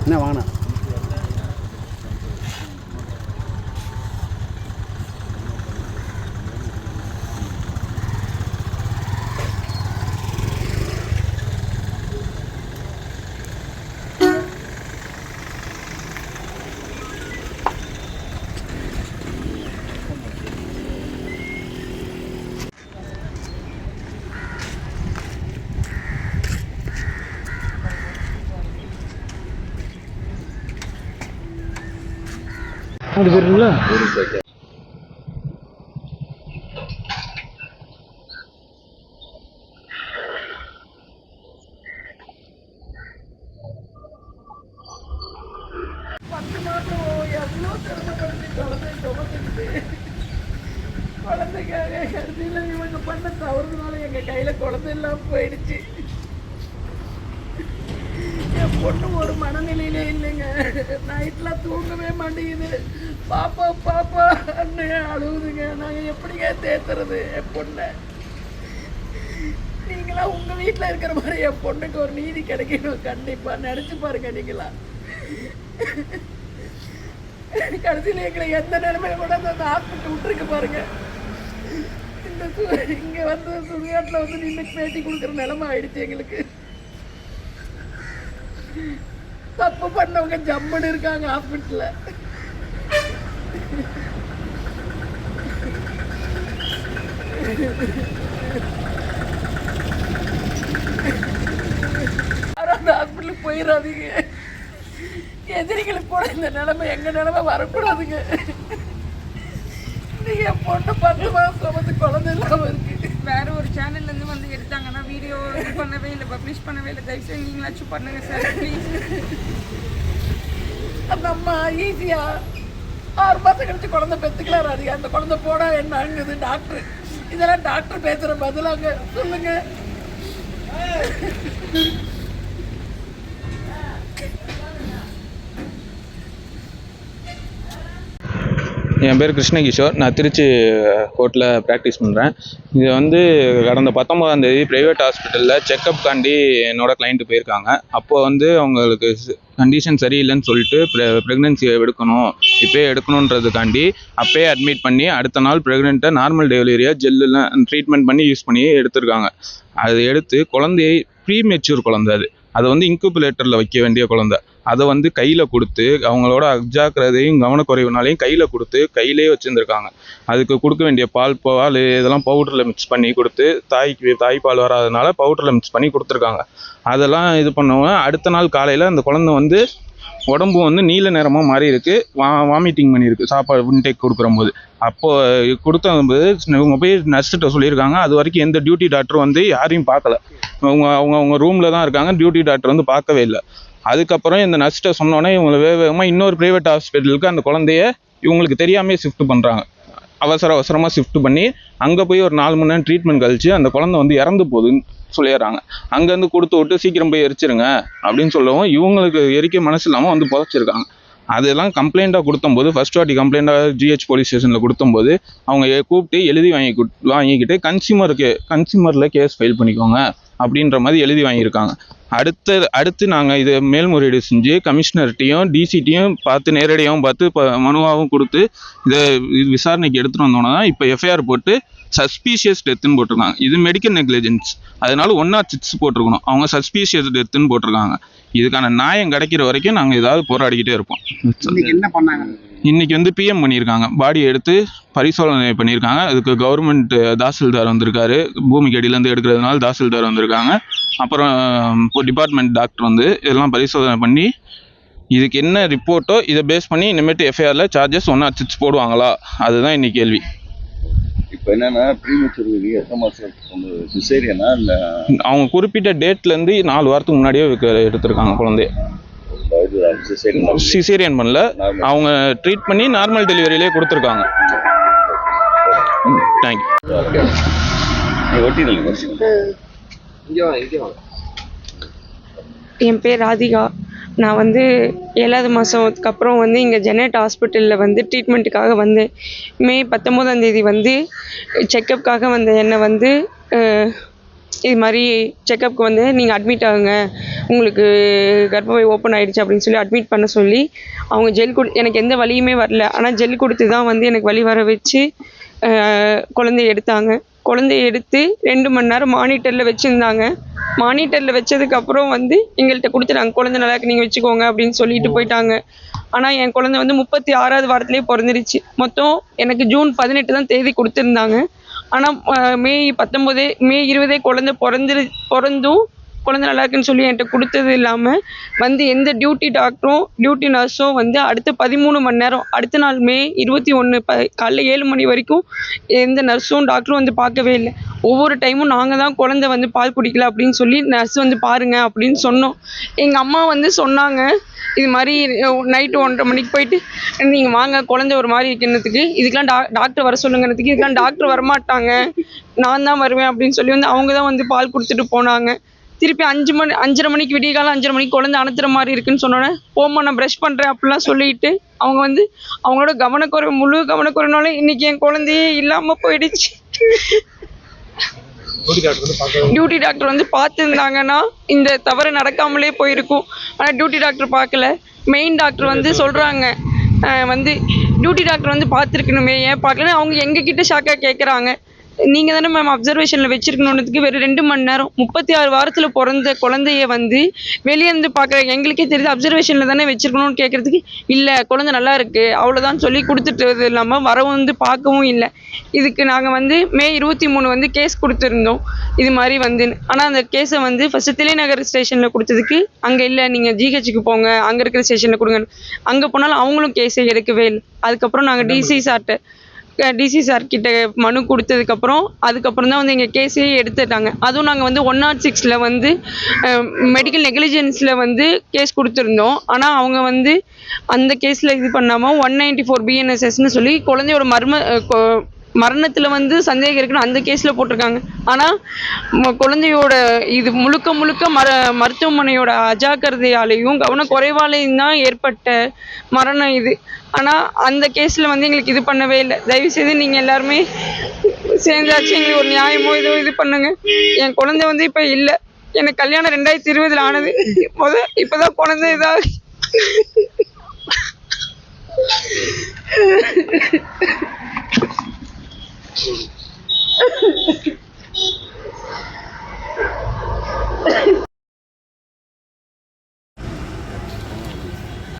என்ன வாங்கினா அப்படி போயிருங்களா குழந்தைக்காக கருதியில் இவங்க பண்ண தவறுனால எங்கள் கையில் குழந்தை எல்லாம் போயிடுச்சு. என் பொண்ணு ஒரு மனநிலையிலே இல்லைங்க. நைட்டில் தூங்கவே மாட்டேங்குது. பாப்பா பாப்பா அண்ணே அழுகுதுங்க. நாங்கள் எப்படிங்க தேத்துறது என் பொண்ணை? நீங்களா உங்கள் வீட்டில் இருக்கிற மாதிரி என் பொண்ணுக்கு ஒரு நீதி கிடைக்கணும். கண்டிப்பாக நினச்சி பாருங்க. நீங்களா கடைசியில் எங்களை எந்த நிலைமையில கூட அந்த ஹாஸ்பிட்டல் விட்டுருக்கு பாருங்க. இந்த இங்கே வந்து சுடுகாட்டில் வந்து நின்று பேட்டி கொடுக்குற நிலைமை ஆயிடுச்சு எங்களுக்கு. தப்பு பண்ணவங்க ஜம்முன்னு இருக்காங்க ஹாஸ்பிட்டல்ல. அந்த ஹாஸ்பிட்டலுக்கு போயிடாதீங்க. எதிரிகளுக்கு கூட இந்த நிலைமை எங்க நிலைமை வரக்கூடாதுங்க. நீங்க என் பொண்ணு 10 மாசம் வந்து குழந்தை இல்லாம இருக்கு. வேற ஒரு சேனல்ல இருந்து வந்து எடுத்தாங்கன்னா வீடியோ பண்ணவே இல்லை, பப்ளிஷ் பண்ணவே இல்லை. தயவுசெய்து நீங்களாச்சும் பண்ணுங்க சார் ப்ளீஸ். அந்த அம்மா ஈஸியா 6 மாசம் கழிச்சு குழந்தை பெற்றுக்கலாம். ராதிகா அந்த குழந்தை போடா என்ன ஆகுது டாக்டர்? இதெல்லாம் டாக்டர் பேசுற பதிலாங்க சொல்லுங்க. என் பேர் கிருஷ்ணகிஷோர். நான் திருச்சி கோர்ட்டில் ப்ராக்டிஸ் பண்ணுறேன். இது வந்து கடந்த 19ஆம் தேதி ப்ரைவேட் ஹாஸ்பிட்டலில் செக்கப் காண்டி என்னோடய கிளைண்ட்டு போயிருக்காங்க. அப்போது வந்து அவங்களுக்கு கண்டிஷன் சரியில்லைன்னு சொல்லிட்டு ப்ரெக்னென்சி எடுக்கணும், இப்போயே எடுக்கணுன்றதுக்காண்டி அப்போயே அட்மிட் பண்ணி அடுத்த நாள் ப்ரெக்னென்ட்டை நார்மல் டெலிவரியாக ஜெல்லுலாம் ட்ரீட்மெண்ட் பண்ணி யூஸ் பண்ணி எடுத்திருக்காங்க. அது எடுத்து குழந்தையை ப்ரீ மெச்சூர் குழந்தை அதை வந்து இன்குபுலேட்டரில் வைக்க வேண்டிய குழந்தை அதை வந்து கையில் கொடுத்து அவங்களோட அஜாக்கிரதையும் கவனக்குறைவுனாலையும் கையில் கொடுத்து கையிலே வச்சுருந்துருக்காங்க. அதுக்கு கொடுக்க வேண்டிய பால் இதெல்லாம் பவுடரில் மிக்ஸ் பண்ணி கொடுத்து தாய்ப்பால் வராதனால பவுடரில் மிக்ஸ் பண்ணி கொடுத்துருக்காங்க. அதெல்லாம் இது பண்ணுவோம். அடுத்த நாள் காலையில் அந்த குழந்தை வந்து உடம்பு வந்து நீல நிறமாக மாறி இருக்குது, வாமிட்டிங் பண்ணியிருக்கு சாப்பாடு இன்டேக் கொடுக்குறம்போது. அப்போது கொடுத்தம்போது இவங்க போய் நர்ஸ்கிட்ட சொல்லியிருக்காங்க. அது வரைக்கும் எந்த டியூட்டி டாக்டரும் வந்து யாரையும் பார்க்கல. அவங்க ரூமில் தான் இருக்காங்க, டியூட்டி டாக்டர் வந்து பார்க்கவே இல்லை. அதுக்கப்புறம் இந்த நர்ஸ்கிட்ட சொன்னோன்னே இவங்களை வேகமாக இன்னொரு ப்ரைவேட் ஹாஸ்பிட்டலுக்கு அந்த குழந்தைய இவங்களுக்கு தெரியாமே ஷிஃப்ட் பண்ணுறாங்க. அவசரமாக ஷிஃப்ட் பண்ணி அங்கே போய் ஒரு 4 மணி நேரம் ட்ரீட்மெண்ட் கழிச்சு அந்த குழந்தை வந்து இறந்து போகுதுன்னு சொல்லிடுறாங்க. அங்கேருந்து கொடுத்து விட்டு சீக்கிரம் போய் எரிச்சிருங்க அப்படின்னு சொல்லவும் இவங்களுக்கு எரிக்க மனசு இல்லாமல் வந்து புதைச்சிருக்காங்க. அதெல்லாம் கம்ப்ளைண்ட்டாக கொடுத்தம்போது ஃபர்ஸ்ட் வாட்டி கம்ப்ளைண்ட்டாக ஜிஹெச் போலீஸ் ஸ்டேஷனில் கொடுத்தம்போது அவங்க கூப்பிட்டு எழுதி வாங்கிக்கிட்டு கன்சியூமரில் கேஸ் ஃபைல் பண்ணிக்கோங்க அப்படின்ற மாதிரி எழுதி வாங்கியிருக்காங்க. அடுத்து நாங்கள் இதை மேல்முறையீடு செஞ்சு கமிஷனர்கிட்டையும் டிசிட்டையும் பார்த்து நேரடியாகவும் பார்த்து மனுவாகவும் கொடுத்து இதை விசாரணைக்கு எடுத்துகிட்டு வந்தோன்னா தான் இப்போ எஃப்ஐஆர் போட்டு சஸ்பீஷியஸ் டெத்துன்னு போட்டிருக்காங்க. இது மெடிக்கல் நெக்லிஜென்ஸ், அதனால 106 போட்டிருக்கணும். அவங்க சஸ்பீஷியஸ் டெத்துன்னு போட்டிருக்காங்க. இதுக்கான நியாயம் கிடைக்கிற வரைக்கும் நாங்கள் ஏதாவது போராடிக்கிட்டே இருப்போம். என்ன பண்ணாங்க? இன்னைக்கு வந்து பிஎம் பண்ணியிருக்காங்க, பாடியை எடுத்து பரிசோதனை பண்ணியிருக்காங்க. அதுக்கு கவர்மெண்ட் தாசில்தார் வந்திருக்காரு, பூமிக்கு அடியிலேருந்து எடுக்கிறதுனால தாசில்தார் வந்திருக்காங்க. அப்புறம் இப்போ டிபார்ட்மெண்ட் டாக்டர் வந்து இதெல்லாம் பரிசோதனை பண்ணி இதுக்கு என்ன ரிப்போர்ட்டோ இதை பேஸ் பண்ணி இனிமேட்டு எஃப்ஐஆரில் சார்ஜஸ் 106 போடுவாங்களா, அதுதான் இன்னைக்கு கேள்வி. இப்போ என்னன்னா ப்ரீமெச்சூர் சிசேரியனா இல்லை அவங்க குறிப்பிட்ட டேட்லேருந்து 4 வாரத்துக்கு முன்னாடியே எடுத்திருக்காங்க குழந்தைய. சிசேரியன் பண்ணல, அவங்க ட்ரீட் பண்ணி நார்மல் டெலிவரியிலே கொடுத்துருக்காங்க. தேங்க்யூ. என் பேர் ராதிகா. நான் வந்து 7வது மாதத்துக்கு அப்புறம் வந்து இங்கே ஜெனட் ஹாஸ்பிட்டலில் வந்து ட்ரீட்மெண்ட்டுக்காக வந்தேன். மே 19ஆம் தேதி வந்து செக்கப்புக்காக வந்த என்னை வந்து இது மாதிரி செக்கப்புக்கு வந்து நீங்கள் அட்மிட் ஆகுங்க, உங்களுக்கு கர்ப்பப்பை ஓப்பன் ஆகிடுச்சு அப்படின்னு சொல்லி அட்மிட் பண்ண சொல்லி அவங்க ஜெல் எனக்கு எந்த வலியுமே வரல. ஆனால் ஜெல் கொடுத்து தான் வந்து எனக்கு வலி வர வச்சு குழந்தைய எடுத்தாங்க. குழந்தைய எடுத்து 2 மணி நேரம் மானிட்டரில் வச்சுருந்தாங்க. மானிட்டரில் வச்சதுக்கப்புறம் வந்து எங்கள்கிட்ட கொடுத்துட்டாங்க, குழந்தை நல்லா இருக்கு நீங்கள் வச்சுக்கோங்க அப்படின்னு சொல்லிட்டு போயிட்டாங்க. ஆனால் என் குழந்தை வந்து 36வது வாரத்திலே பிறந்துருச்சு. மொத்தம் எனக்கு ஜூன் 18 தான் தேதி கொடுத்துருந்தாங்க. ஆனால் மே 20 குழந்தை பிறந்தும் குழந்தை நல்லா இருக்குன்னு சொல்லி என்கிட்ட கொடுத்தது இல்லாமல் வந்து எந்த டியூட்டி நர்ஸும் வந்து அடுத்த 13 மணி நேரம் அடுத்த நாள் மே 21 காலைல 7 மணி வரைக்கும் எந்த நர்ஸும் டாக்டரும் வந்து பார்க்கவே இல்லை. ஒவ்வொரு டைமும் நாங்கள் தான் குழந்தை வந்து பால் குடிக்கல அப்படின்னு சொல்லி நர்ஸ் வந்து பாருங்க அப்படின்னு சொன்னோம். எங்கள் அம்மா வந்து சொன்னாங்க, இது மாதிரி நைட்டு 1:30 மணிக்கு போயிட்டு நீங்கள் வாங்க குழந்தை ஒரு மாதிரி இருக்குன்னதுக்கு, இதுக்கெலாம் டாக்டர் வர சொல்லுங்கிறதுக்கு, இதுக்கெலாம் டாக்டர் வரமாட்டாங்க, நான் தான் வருவேன் அப்படின்னு சொல்லி வந்து அவங்க தான் வந்து பால் கொடுத்துட்டு போனாங்க. திருப்பி 5:30 மணிக்கு விடிய காலம் 5:30 மணிக்கு குழந்தை அனுத்துற மாதிரி இருக்குன்னு சொன்னோன்னே, போம்மா நான் ப்ரஷ் பண்ணுறேன் அப்படிலாம் சொல்லிட்டு அவங்க வந்து அவங்களோட முழு கவனக்குறைனால இன்னைக்கு என் குழந்தையே இல்லாமல் போயிடுச்சு. டியூட்டி டாக்டர் வந்து பார்த்துருந்தாங்கன்னா இந்த தவறு நடக்காமலே போயிருக்கும். ஆனால் டியூட்டி டாக்டர் பார்க்கல. மெயின் டாக்டர் வந்து சொல்கிறாங்க, வந்து டியூட்டி டாக்டர் வந்து பார்த்துருக்கணுமே ஏன் பார்க்கலன்னு அவங்க எங்ககிட்ட ஷாக்காக கேட்குறாங்க. நீங்கள் தானே மேம் அப்சர்வேஷனில் வச்சுருக்கணுன்றதுக்கு வெறும் 2 மணி நேரம் 36 வாரத்தில் பிறந்த குழந்தைய வந்து வெளியே இருந்து பார்க்குற எங்களுக்கே தெரியுது அப்சர்வேஷனில் தானே வச்சுருக்கணும்னு கேட்குறதுக்கு, இல்லை குழந்தை நல்லா இருக்குது அவ்வளோதான் சொல்லி கொடுத்துட்டு இல்லாமல் வரவும் வந்து பார்க்கவும் இல்லை. இதுக்கு நாங்கள் வந்து மே 23 வந்து கேஸ் கொடுத்துருந்தோம் இது மாதிரி வந்து. ஆனால் அந்த கேஸை வந்து ஃபஸ்ட்டு தில்லைநகர் ஸ்டேஷனில் கொடுத்ததுக்கு அங்கே இல்லை நீங்கள் ஜிஹெச்சுக்கு போங்க அங்கே இருக்கிற ஸ்டேஷனில் கொடுங்க, அங்கே போனாலும் அவங்களும் கேஸை எடுக்கவே இல்லை. அதுக்கப்புறம் நாங்கள் டிசி சார் கிட்ட மனு கொடுத்ததுக்கப்புறம் அதுக்கப்புறம் தான் வந்து எங்கள் கேஸே எடுத்துட்டாங்க. அதுவும் நாங்கள் வந்து 106 வந்து மெடிக்கல் நெக்லிஜென்ஸில் வந்து கேஸ் கொடுத்துருந்தோம். ஆனால் அவங்க வந்து அந்த கேஸில் இது பண்ணாமல் 194 BNSSன்னு சொல்லி குழந்தையோட மரணத்தில் வந்து சந்தேகம் இருக்குன்னு அந்த கேஸில் போட்டிருக்காங்க. ஆனால் குழந்தையோட இது முழுக்க மருத்துவமனையோட அஜாக்கிரதையாலேயும் கவனக்குறைவாலையும் தான் ஏற்பட்ட மரணம் இது. ஆனால் அந்த கேஸில் வந்து எங்களுக்கு இது பண்ணவே இல்லை. தயவுசெய்து நீங்கள் எல்லாருமே சேர்ந்தாச்சு எங்களுக்கு ஒரு நியாயமோ இது பண்ணுங்க. என் குழந்தை வந்து இப்போ இல்லை, எனக்கு கல்யாணம் 2020 ஆனது, இப்போதான் குழந்தை இதாக